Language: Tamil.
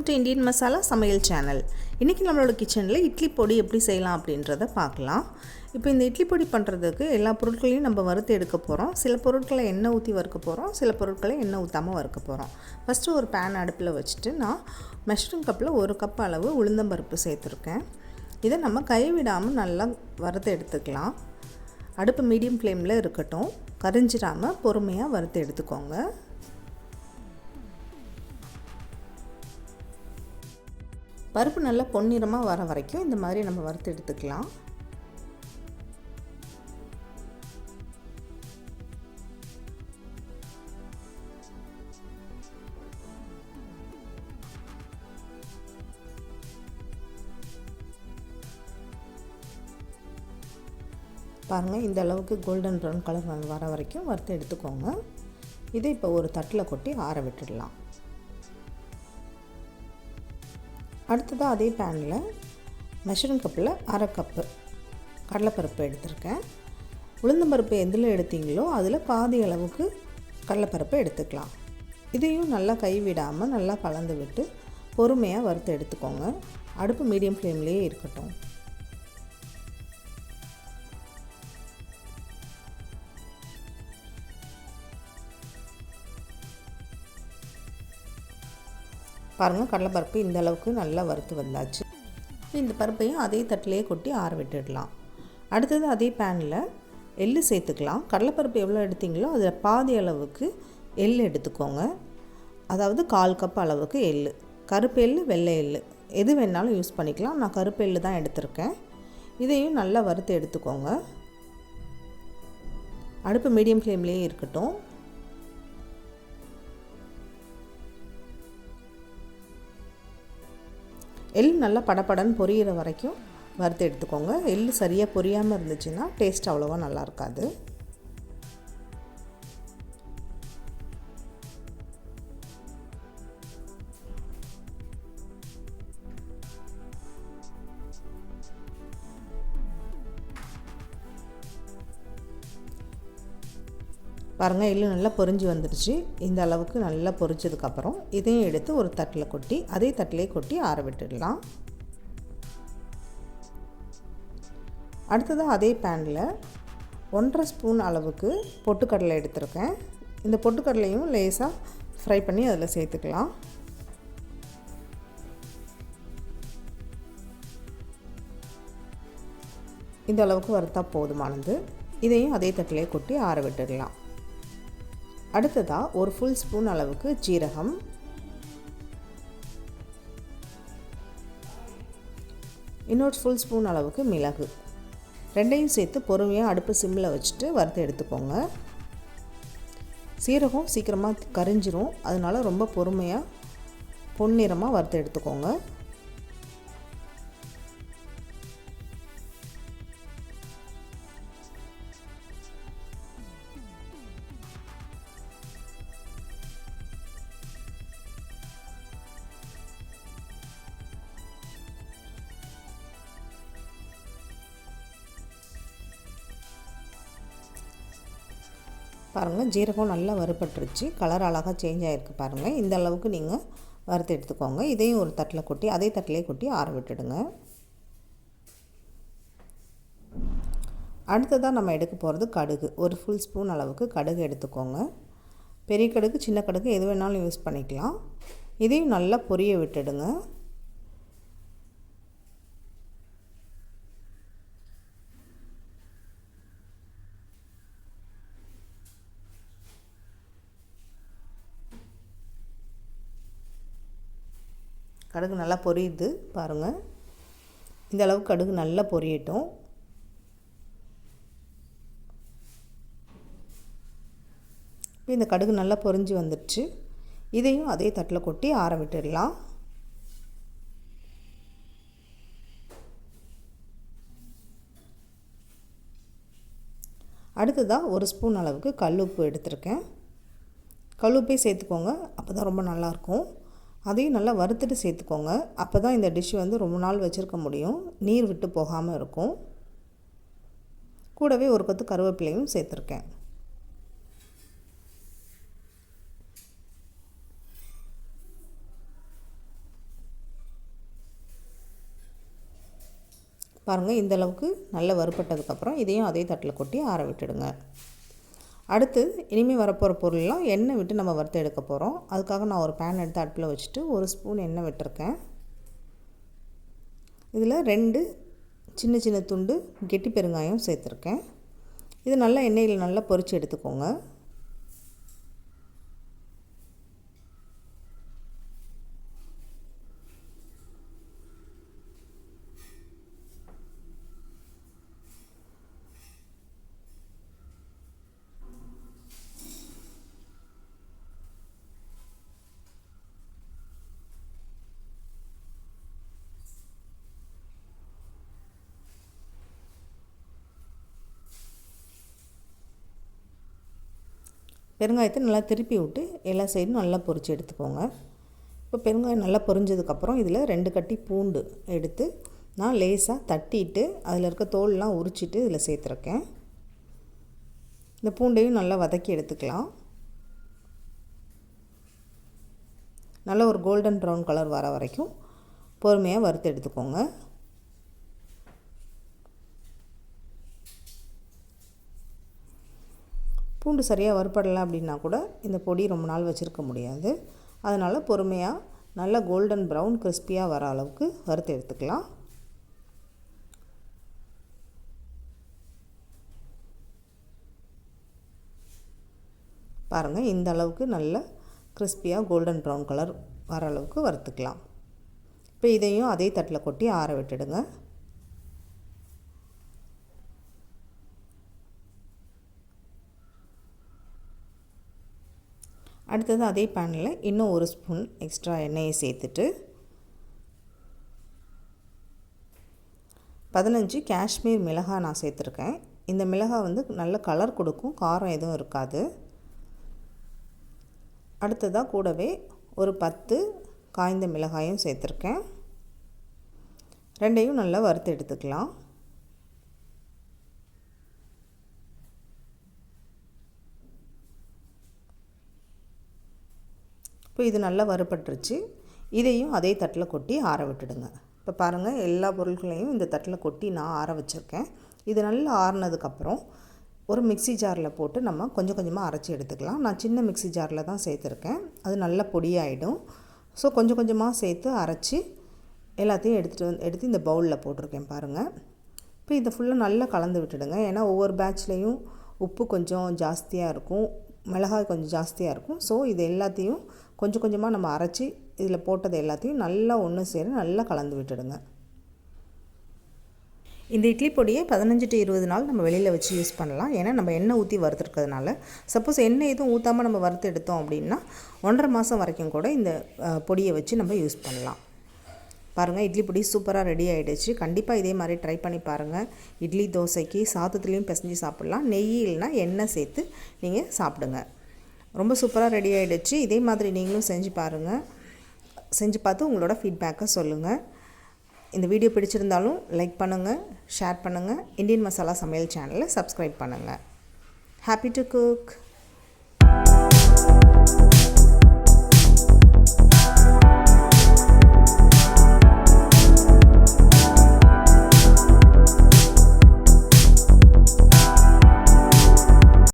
டு இந்தியன் மசாலா சமையல் சேனல். இன்றைக்கி நம்மளோட கிச்சனில் இட்லி பொடி எப்படி செய்யலாம் அப்படின்றத பார்க்கலாம். இப்போ இந்த இட்லி பொடி பண்ணுறதுக்கு எல்லா பொருட்களையும் நம்ம வறுத்து எடுக்க போகிறோம். சில பொருட்களை எண்ணெய் ஊற்றி வறுக்க போகிறோம், சில பொருட்களை எண்ணெய் ஊற்றாமல் வறுக்க போகிறோம். ஃபஸ்ட்டு ஒரு பேன் அடுப்பில் வச்சுட்டு நான் மெஷரிங் கப்பில் 1 கப் அளவு உளுந்தம்பருப்பு சேர்த்துருக்கேன். இதை நம்ம கைவிடாமல் நல்லா வறுத்து எடுத்துக்கலாம். அடுப்பு மீடியம் ஃப்ளேமில் இருக்கட்டும், கரிஞ்சிடாமல் பொறுமையாக வறுத்து எடுத்துக்கோங்க. பருப்பு நல்லா பொன்னிறமாக வர வரைக்கும் இந்த மாதிரி நம்ம வறுத்து எடுத்துக்கலாம். பாருங்கள், இந்த அளவுக்கு கோல்டன் ப்ரௌன் கலர் வர வரைக்கும் வறுத்து எடுத்துக்கோங்க. இதை இப்போ ஒரு தட்டில் கொட்டி ஆற விட்டுடலாம். அடுத்ததாக அதே பேனில் மெஷரிங் கப்பில் 1/2 கப்பு கடலைப்பருப்பு எடுத்திருக்கேன். உளுந்தம்பருப்பு எதில் எடுத்தீங்களோ அதில் பாதி அளவுக்கு கடலைப்பருப்பை எடுத்துக்கலாம். இதையும் நல்லா கைவிடாமல் நல்லா கலந்து விட்டு பொறுமையாக வறுத்து எடுத்துக்கோங்க. அடுப்பு மீடியம் ஃப்ளேம்லேயே இருக்கட்டும். பாருங்கள், கடலைப்பருப்பு இந்த அளவுக்கு நல்லா வறுத்து வந்தாச்சு. இந்த பருப்பையும் அதே தட்டிலே கொட்டி ஆற விட்டுடலாம். அடுத்தது அதே பேனில் எள்ளு சேர்த்துக்கலாம். கடலைப்பருப்பு எவ்வளோ எடுத்தீங்களோ அதில் பாதி அளவுக்கு எள் எடுத்துக்கோங்க. அதாவது 1/4 கப் அளவுக்கு எள். கருப்பு எள், வெள்ளை எள் எது வேணாலும் யூஸ் பண்ணிக்கலாம். நான் கருப்பு எள் தான் எடுத்திருக்கேன். இதையும் நல்லா வறுத்து எடுத்துக்கோங்க. அடுப்பு மீடியம் ஃப்ளேம்லேயே இருக்கட்டும். எள் நல்லா படப்படன்னு பொரியிற வரைக்கும் வறுத்து எடுத்துக்கோங்க. எள் சரியாக பொரியாமல் இருந்துச்சுன்னா டேஸ்ட் அவ்வளோவா நல்லா இருக்காது. பாருங்கள், எள்ளு நல்லா பொரிஞ்சு வந்துடுச்சு. இந்த அளவுக்கு நல்லா பொரிச்சதுக்கப்புறம் இதையும் எடுத்து ஒரு தட்டில் கொட்டி அதே தட்டிலே கொட்டி ஆற விட்டுடலாம். அடுத்ததாக அதே பேனில் 1/2 ஸ்பூன் அளவுக்கு பொட்டுக்கடலை எடுத்திருக்கேன். இந்த பொட்டுக்கடலையும் லேசாக ஃப்ரை பண்ணி அதில் சேர்த்துக்கலாம். இந்த அளவுக்கு வறுத்தா போதுமானது. இதையும் அதே தட்டிலே கொட்டி ஆற விட்டுடலாம். அடுத்ததாக ஒரு ஃபுல் ஸ்பூன் அளவுக்கு ஜீரகம், இன்னொரு ஃபுல் ஸ்பூன் அளவுக்கு மிளகு, ரெண்டையும் சேர்த்து பொறுமையாக அடுப்பு சிம்மில் வச்சுட்டு வறுத்து எடுத்துக்கோங்க. சீரகம் சீக்கிரமாக கரிஞ்சிரும், அதனால் ரொம்ப பொறுமையாக பொன்னிறமாக வறுத்து எடுத்துக்கோங்க. பாருங்கள், ஜீரகம் நல்லா வறுபட்டுருச்சு. கலர் அழகாக சேஞ்ச் ஆகிருக்கு. பாருங்கள், இந்த அளவுக்கு நீங்கள் வறுத்து எடுத்துக்கோங்க. இதையும் ஒரு தட்டில் கொட்டி அதே தட்டிலே கொட்டி ஆற விட்டுடுங்க. அடுத்ததாக நம்ம எடுக்க போகிறது கடுகு. ஒரு ஃபுல் ஸ்பூன் அளவுக்கு கடுகு எடுத்துக்கோங்க. பெரிய கடுகு, சின்ன கடுகு எது வேணாலும் யூஸ் பண்ணிக்கலாம். இதையும் நல்லா பொரிய விட்டுடுங்க. கடுகு நல்லா பொரியுது. பாருங்கள், இந்த அளவுக்கு கடுகு நல்லா பொரியட்டும். இப்போ இந்த கடுகு நல்லா பொரிஞ்சு வந்துடுச்சு. இதையும் அதே தட்டில் கொட்டி ஆற விட்டுடலாம். அடுத்ததாக ஒரு ஸ்பூன் அளவுக்கு கல்லுப்பு எடுத்திருக்கேன். கல்லுப்பே சேர்த்துக்கோங்க, அப்போ தான் ரொம்ப நல்லாயிருக்கும். அதையும் நல்லா வறுத்துட்டு சேர்த்துக்கோங்க. அப்போ தான் இந்த டிஷ் வந்து ரொம்ப நாள் வச்சுருக்க முடியும், நீர் விட்டு போகாமல் இருக்கும். கூடவே ஒரு கொத்து கருவேப்பிலையும் சேர்த்துருக்கேன். பாருங்கள், இந்த அளவுக்கு நல்லா வறுபட்டதுக்கப்புறம் இதையும் அதே தட்டில் கொட்டி ஆற விட்டுடுங்க. அடுத்து இனிமேல் வரப்போகிற பொருள்லாம் எண்ணெய் விட்டு நம்ம வறுத்து எடுக்க போகிறோம். அதுக்காக நான் ஒரு பேன் எடுத்து அடுப்பில் வச்சுட்டு 1 ஸ்பூன் எண்ணெய் விட்டுருக்கேன். இதில் 2 சின்ன சின்ன துண்டு கெட்டி பெருங்காயம் சேர்த்துருக்கேன். இது நல்லா எண்ணெயில் நல்லா பொரித்து எடுத்துக்கோங்க. பெருங்காயத்தை நல்லா திருப்பி விட்டு எல்லா சைடும் நல்லா பொரித்து எடுத்துக்கோங்க. இப்போ பெருங்காயம் நல்லா பொரிஞ்சதுக்கப்புறம் இதில் 2 கட்டி பூண்டு எடுத்து நான் லேசாக தட்டிட்டு அதில் இருக்க தோல்லாம் உரிச்சிட்டு இதில் சேர்த்துருக்கேன். இந்த பூண்டையும் நல்லா வதக்கி எடுத்துக்கலாம். நல்ல ஒரு கோல்டன் ப்ரௌன் கலர் வர வரைக்கும் பொறுமையாக வறுத்து எடுத்துக்கோங்க. பூண்டு சரியாக வறுபடலை அப்படின்னா கூட இந்த பொடி ரொம்ப நாள் வச்சுருக்க முடியாது. அதனால் பொறுமையாக நல்லா கோல்டன் ப்ரௌன் கிறிஸ்பியாக வர அளவுக்கு வறுத்து எடுத்துக்கலாம். பாருங்கள், இந்த அளவுக்கு நல்ல கிறிஸ்பியாக கோல்டன் ப்ரௌன் கலர் வர அளவுக்கு வறுத்துக்கலாம். இப்போ இதையும் அதே தட்டில் கொட்டி ஆற விட்டுடுங்க. அடுத்தது அதே பேனில் இன்னும் 1 ஸ்பூன் எக்ஸ்ட்ரா எண்ணெயை சேர்த்துட்டு 15 காஷ்மீர் மிளகாய் நான் சேர்த்துருக்கேன். இந்த மிளகாய் வந்து நல்ல கலர் கொடுக்கும், காரம் எதுவும் இருக்காது. அடுத்ததாக கூடவே ஒரு 10 காய்ந்த மிளகாயும் சேர்த்துருக்கேன். 2ஐயும் நல்லா வறுத்து எடுத்துக்கலாம். இப்போ இது நல்லா வறுபட்டுருச்சு. இதையும் அதே தட்டில் கொட்டி ஆற விட்டுடுங்க. இப்போ பாருங்கள், எல்லா பொருட்களையும் இந்த தட்டில் கொட்டி நான் ஆற வச்சுருக்கேன். இது நல்லா ஆறினதுக்கப்புறம் ஒரு மிக்ஸி ஜாரில் போட்டு நம்ம கொஞ்சம் கொஞ்சமாக அரைச்சி எடுத்துக்கலாம். நான் சின்ன மிக்ஸி ஜாரில் தான் சேர்த்துருக்கேன். அது நல்லா பொடியாயிடும். ஸோ கொஞ்சம் கொஞ்சமாக சேர்த்து அரைச்சி எல்லாத்தையும் எடுத்து இந்த பவுலில் போட்டிருக்கேன் பாருங்கள். இப்போ இதை ஃபுல்லாக நல்லா கலந்து விட்டுடுங்க. ஏன்னா ஒவ்வொரு பேட்ச்லேயும் உப்பு கொஞ்சம் ஜாஸ்தியாக இருக்கும், மிளகாய் கொஞ்சம் ஜாஸ்தியாக இருக்கும். ஸோ இது எல்லாத்தையும் கொஞ்சம் கொஞ்சமாக நம்ம அரைச்சி இதில் போட்டது எல்லாத்தையும் நல்லா ஒன்று சேர நல்லா கலந்து விட்டுடுங்க. இந்த இட்லி பொடியை 15 to 20 நாள் நம்ம வெளியில் வச்சு யூஸ் பண்ணலாம். ஏன்னா நம்ம எண்ணெய் ஊற்றி வறுத்துருக்கிறதுனால. சப்போஸ் எண்ணெய் எதுவும் ஊற்றாமல் நம்ம வறுத்து எடுத்தோம் அப்படின்னா 1.5 மாதம் வரைக்கும் கூட இந்த பொடியை வச்சு நம்ம யூஸ் பண்ணலாம். பாருங்கள், இட்லி பொடி சூப்பராக ரெடி ஆகிடுச்சு. கண்டிப்பாக இதே மாதிரி ட்ரை பண்ணி பாருங்கள். இட்லி, தோசைக்கு, சாதத்துலேயும் பிசைஞ்சு சாப்பிட்லாம். நெய் இல்லைனா எண்ணெய் சேர்த்து நீங்கள் சாப்பிடுங்க. ரொம்ப சூப்பராக ரெடி ஆகிடுச்சு. இதே மாதிரி நீங்களும் செஞ்சு பாருங்கள். செஞ்சு பார்த்து உங்களோட ஃபீட்பேக்கை சொல்லுங்கள். இந்த வீடியோ பிடிச்சிருந்தாலும் லைக் பண்ணுங்கள், ஷேர் பண்ணுங்கள். இந்தியன் மசாலா சமையல் சேனலை சப்ஸ்கிரைப் பண்ணுங்கள். Happy to cook.